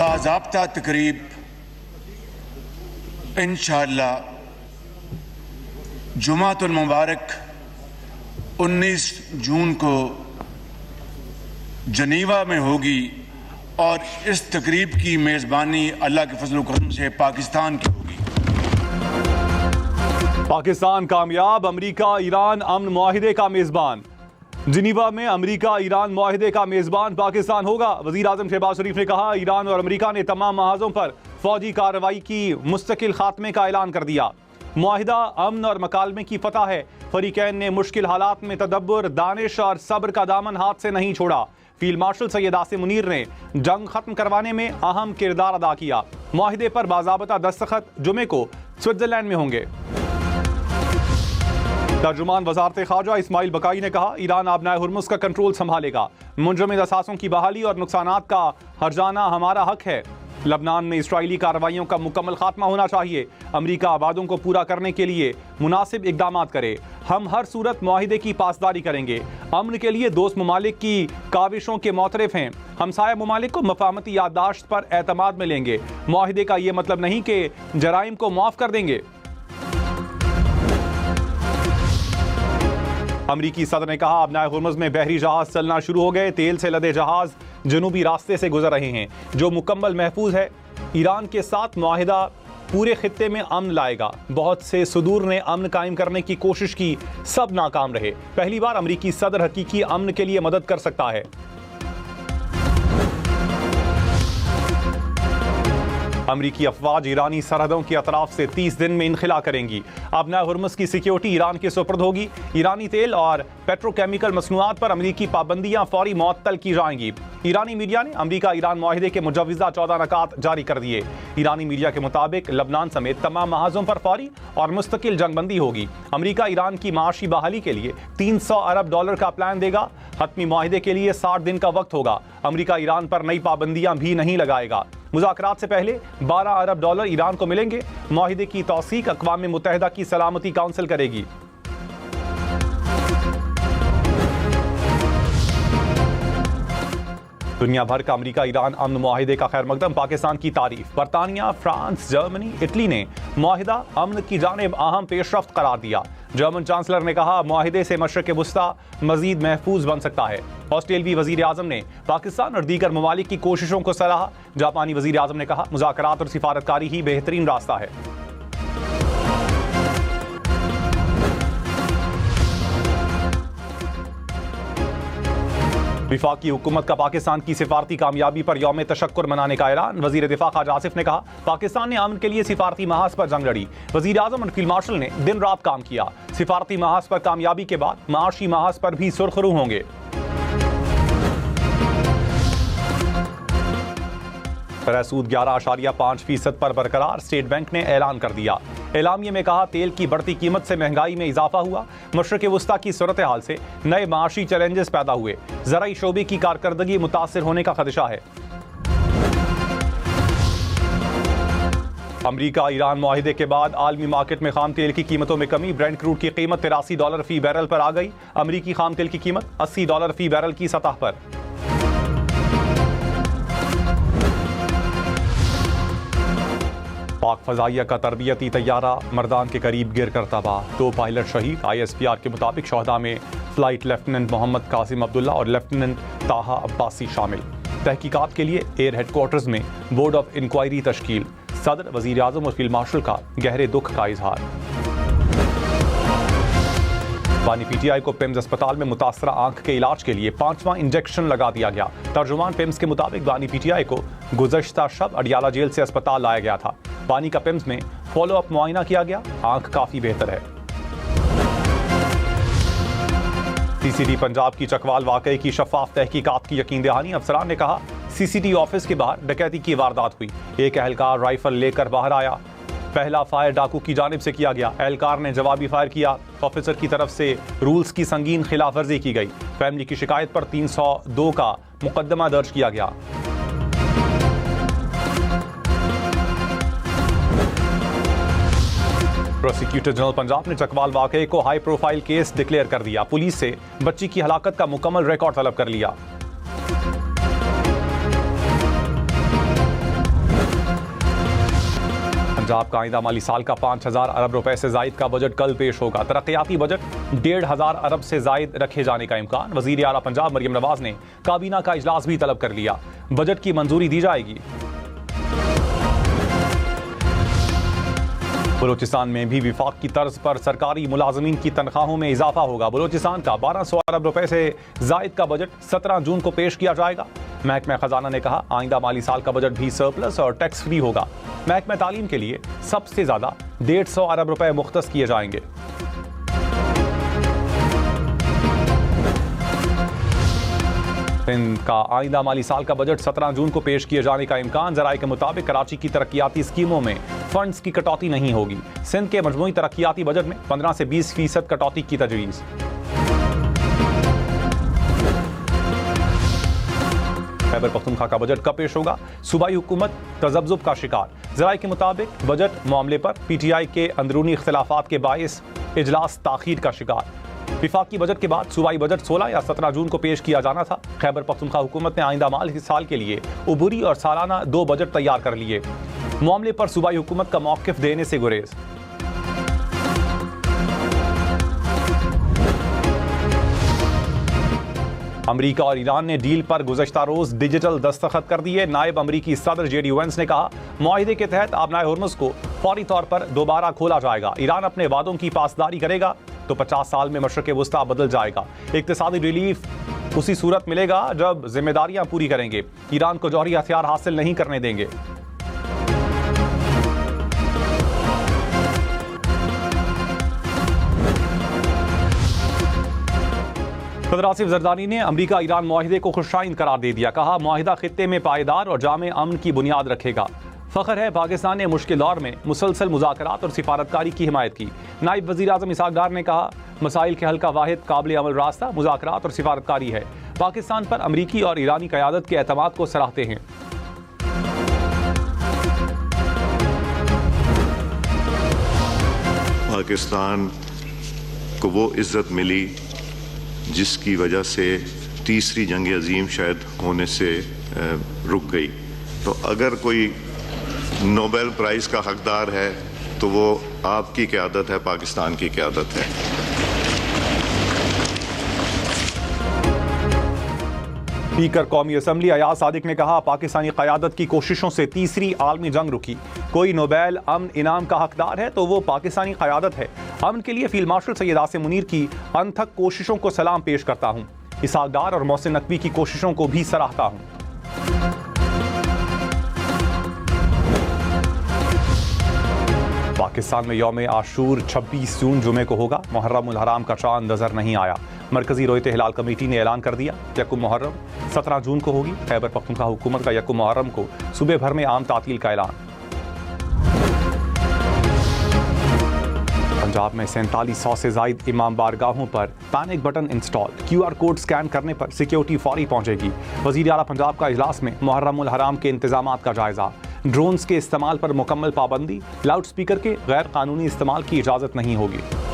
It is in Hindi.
बाज़ाब्ता तकरीब इंशाअल्लाह जुमातुल मुबारक 19 जून को जनीवा में होगी और इस तकरीब की मेज़बानी अल्लाह के फजल करम से पाकिस्तान की होगी। पाकिस्तान कामयाब, अमेरिका ईरान अमन मुआहिदे का मेज़बान। जिनीवा में अमेरिका ईरान मुआहिदे का मेज़बान पाकिस्तान होगा। वज़ीर आज़म शहबाज शरीफ ने कहा, ईरान और अमेरिका ने तमाम महाजों पर फौजी कार्रवाई की मुस्तकिल खात्मे का ऐलान कर दिया। मुआहिदा अमन और मकालमे की फतह है। फरीकैन ने मुश्किल हालात में तदब्बुर, दानिश और सब्र का दामन हाथ से नहीं छोड़ा। फील्ड मार्शल सैयद आसिम मुनीर ने जंग खत्म करवाने में अहम किरदार अदा किया। मुआहिदे पर बाज़ाबता दस्तखत जुमे को स्विट्जरलैंड में होंगे। तर्जुमान वज़ारत ख़ारजा इस्माइल बकाई ने कहा, ईरान आबनाए हुर्मुज़ का कंट्रोल संभालेगा। मुंजमद असासों की बहाली और नुकसानात का हर्जाना हमारा हक है। लबनान में इस्राइली कार्रवाइयों का मुकम्मल खात्मा होना चाहिए। अमेरिका वादों को पूरा करने के लिए मुनासिब इक़दामात करे। हम हर सूरत मुआहिदे की पासदारी करेंगे। अमन के लिए दोस्त ममालिक की काविशों के मोतरफ हैं। हमसाया ममालिक को मफाहमती याददाश्त पर एतमाद में लेंगे। मुआहिदे का ये मतलब नहीं कि जराइम को माफ़ कर देंगे। अमरीकी सदर ने कहा, आबनाए हुर्मुज़ में बहरी जहाज चलना शुरू हो गए। तेल से लदे जहाज जनूबी रास्ते से गुजर रहे हैं जो मुकम्मल महफूज है। ईरान के साथ मुआहिदा पूरे खित्ते में अमन लाएगा। बहुत से सुदूर ने अमन कायम करने की कोशिश की, सब नाकाम रहे। पहली बार अमरीकी सदर हकीकी अमन के लिए मदद कर सकता है। अमरीकी अफवाज ईरानी सरहदों के अतराफ से 30 दिन में इनखिला करेंगी। आबनाए हुर्मुज़ की सिक्योरिटी ईरान के सुपुर्द होगी। ईरानी तेल और पेट्रोकेमिकल मसनूआत पर अमरीकी पाबंदियां फौरी मुअत्तल की जाएंगी। ईरानी मीडिया ने अमरीका ईरान मुआहिदे के मुजव्वज़ा 14 नकात जारी कर दिए। ईरानी मीडिया के मुताबिक लबनान समेत तमाम महाजों पर फौरी और मुस्तकिल जंगबंदी होगी। अमरीका ईरान की माशी बहाली के लिए $300 अरब का प्लान देगा। हतमी मुआहिदे के लिए 60 दिन का वक्त होगा। अमरीका ईरान पर नई पाबंदियां भी नहीं लगाएगा। मुज़ाकरात से पहले $12 अरब ईरान को मिलेंगे। मुआहिदे की तौसीक अक़वाम मुत्तहिदा की सलामती काउंसिल करेगी। दुनिया भर का अमेरिका ईरान अमन मुआहिदे का खैर मकदम, पाकिस्तान की तारीफ। बरतानिया, फ्रांस, जर्मनी, इटली ने मुआहिदा अमन की जानिब अहम पेशरफ्त करार दिया। जर्मन चांसलर ने कहा, मुआहिदे से मशरक़ वुस्ता मजीद महफूज बन सकता है। ऑस्ट्रेलियाई वज़ीर आज़म ने पाकिस्तान और दीगर ममालिक की कोशिशों को सराहा। जापानी वज़ीर आज़म ने कहा, मुज़ाकरात और सिफारतकारी ही बेहतरीन रास्ता है। विफाकी हुकूमत का पाकिस्तान की सिफारती कामयाबी पर यौम तशक्कुर मनाने का ऐलान। वज़ीर दिफा ख्वाजा आसिफ ने कहा, पाकिस्तान ने अमन के लिए सिफारती महाज पर जंग लड़ी। वज़ीर आज़म और फील्ड मार्शल ने दिन रात काम किया। सिफारती महाज पर कामयाबी के बाद माशी महाज पर भी सुरखरू होंगे। सूद 11.5% पर बरकरार, स्टेट बैंक ने ऐलान कर दिया। एलामिये में कहा, तेल की बढ़ती कीमत से महंगाई में इजाफा हुआ। मशरक़ वुस्ता की सूरत हाल से नए माशी चैलेंजेस पैदा हुए। ज़राई शोबे की कारकर्दगी मुतासिर होने का खदशा है। अमरीका ईरान मुआहिदे के बाद आलमी मार्केट में खाम तेल की कीमतों में कमी। ब्रेंट क्रूड की कीमत $83 फी बैरल पर आ गई। अमरीकी खाम तेल की कीमत $80 फी बैरल की सतह पर। पाक फजाइया का तरबियती तैयारा मर्दान के करीब गिर कर तबाह, 2 पायलट शहीद। ISPR के मुताबिक शहदा में फ्लाइट लेफ्टिनेंट मोहम्मद कासिम अब्दुल्ला और लेफ्टिनेंट ताहा अब्बासी शामिल। तहकीकात के लिए एयर हेडक्वार्टर्स में बोर्ड ऑफ इंक्वायरी तश्कील। सदर, वज़ीर आज़म और फील्ड मार्शल का गहरे दुख का इजहार। बानी PTI को पिम्स अस्पताल में मुतासरा आंख के इलाज के लिए 5वां इंजेक्शन लगा दिया गया। तर्जुमान पिम्स के मुताबिक बानी PTI को गुज़श्ता शब अडियाला जेल से अस्पताल लाया गया था। बानी का पिम्स में फॉलो अप मुआयना किया गया, आंख काफी बेहतर है। CCD पंजाब की चकवाल वाकई की शफाफ तहकीकात की यकीन दहानी। अफसरान ने कहा, CCD ऑफिस के बाहर डकैती की वारदात हुई। एक एहलकार राइफल लेकर बाहर आया। पहला फायर डाकू की जानिब से किया गया। एहलकार ने जवाबी फायर किया। ऑफिसर की तरफ से रूल्स की संगीन खिलाफ वर्जी की गई। फैमिली की शिकायत पर 302 का मुकदमा दर्ज किया गया। प्रोसिक्यूटर जनरल पंजाब ने चकवाल वाकये को हाई प्रोफाइल केस डिक्लेयर कर दिया। पुलिस से बच्ची की हलाकत का मुकम्मल रिकॉर्ड तलब कर लिया। पंजाब का आइंदा माली साल का 5,000 अरब रुपए से जायद का बजट कल पेश होगा। तरक्याती बजट 1,500 अरब से जायद रखे जाने का इम्कान। वजीर आला पंजाब मरियम नवाज ने काबीना का इजलास भी तलब कर लिया। बजट की मंजूरी दी जाएगी। बलूचिस्तान में भी विफाक की तर्ज पर सरकारी मुलाजमीन की तनख्वाहों में इजाफा होगा। बलूचिस्तान का 1,200 अरब रुपए से जायद का बजट 17 जून को पेश किया जाएगा। महकमा खजाना ने कहा आइंदा माली साल का बजट भी सरप्लस और टैक्स फ्री होगा। महकमा तालीम के लिए सबसे ज्यादा 150 अरब रुपए मुख्तस किए जाएंगे। सिंध का आइंदा माली साल का बजट 17 जून को पेश किए जाने का इम्कान। जराये के मुताबिक कराची की तरक्याती स्कीमों में फंड्स की कटौती नहीं होगी। सिंध के मजमूई तरक्याती बजट में 15 से 20% कटौती की तजवीज़। खैबर पख्तूनख्वा का बजट कब पेश होगा? सूबाई हुकूमत तजब्जुब का शिकार। जराये के मुताबिक बजट मामले पर PTI के अंदरूनी इख्तिलाफात के बायस इजलास ताखीर का शिकार। विफाकी बजट के बाद सूबाई बजट 16 या 17 जून को पेश किया जाना था। खैबर पख्तूनख्वा हुकूमत ने आइंदा माली साल के लिए उबूरी और सालाना 2 बजट तैयार कर लिए। मामले पर सूबाई हुकूमत का मौक़िफ़ देने से गुरेज। अमरीका और ईरान ने डील पर गुज़श्ता रोज डिजिटल दस्तखत कर दिए। नायब अमरीकी सदर JD Vance ने कहा मुआहिदे के तहत आबनाए हुर्मुज़ को फौरी तौर पर दोबारा खोला जाएगा। ईरान अपने वादों की पासदारी करेगा तो 50 साल में मशरक़ वुस्ता बदल जाएगा। इक़्तिसादी रिलीफ उसी सूरत मिलेगा जब जिम्मेदारियां पूरी करेंगे। ईरान को जौहरी हथियार हासिल नहीं करने देंगे। सदर आसिफ जरदारी ने अमरीका ईरान मुआहिदे को खुशाइंद करार दे दिया। कहा मुआहिदा खित्ते में पायदार और जामे अमन की बुनियाद रखेगा। फ़ख्र है पाकिस्तान ने मुश्किल दौर में मुसलसल मुज़ाकरात और सिफारतकारी की हिमायत की। नायब वज़ीर आज़म इसहाक़ डार ने कहा मसाइल के हल का वाहिद काबिल अमल रास्ता मुज़ाकरात और सिफारतकारी है। पाकिस्तान पर अमरीकी और ईरानी क़यादत के एतमाद को सराहते हैं। पाकिस्तान को वो इज़्ज़त मिली जिसकी वजह से तीसरी जंग अजीम शायद होने से रुक गई। तो अगर कोई नोबेल प्राइज़ का हकदार है तो वो आपकी क़यादत है, पाकिस्तान की क़यादत है। स्पीकर कौमी असम्बली अयाज सादिक ने कहा पाकिस्तानी क़यादत की कोशिशों से तीसरी आलमी जंग रुकी। कोई नोबेल अमन इनाम का हकदार है तो वो पाकिस्तानी क़यादत है। अमन के लिए फील्ड मार्शल सैयद आसिम मुनीर की अनथक कोशिशों को सलाम पेश करता हूँ। इसहाक़ डार और मोहसिन नकवी की कोशिशों को भी सराहता हूँ। पाकिस्तान में यौम आशूर 26 जून जुमे को होगा। मुहर्रम उल हराम का चांद नजर नहीं आया। मरकजी रोयत हिलाल कमेटी ने ऐलान कर दिया यकुम मुहर्रम 17 जून को होगी। खैबर पख्तूनख्वा हुकूमत का यकुम मुहर्रम को सुबह भर में आम तातील का ऐलान। पंजाब में 4700 से जायद इमाम बारगाहों पर panic button install. QR code scan करने पर सिक्योरिटी फौरी पहुंचेगी। वज़ीर आला पंजाब का इजलास में मुहर्रम उल हराम के इंतजामात का जायजा। ड्रोन्स के इस्तेमाल पर मुकम्मल पाबंदी। लाउड स्पीकर के गैर कानूनी इस्तेमाल की इजाज़त नहीं होगी।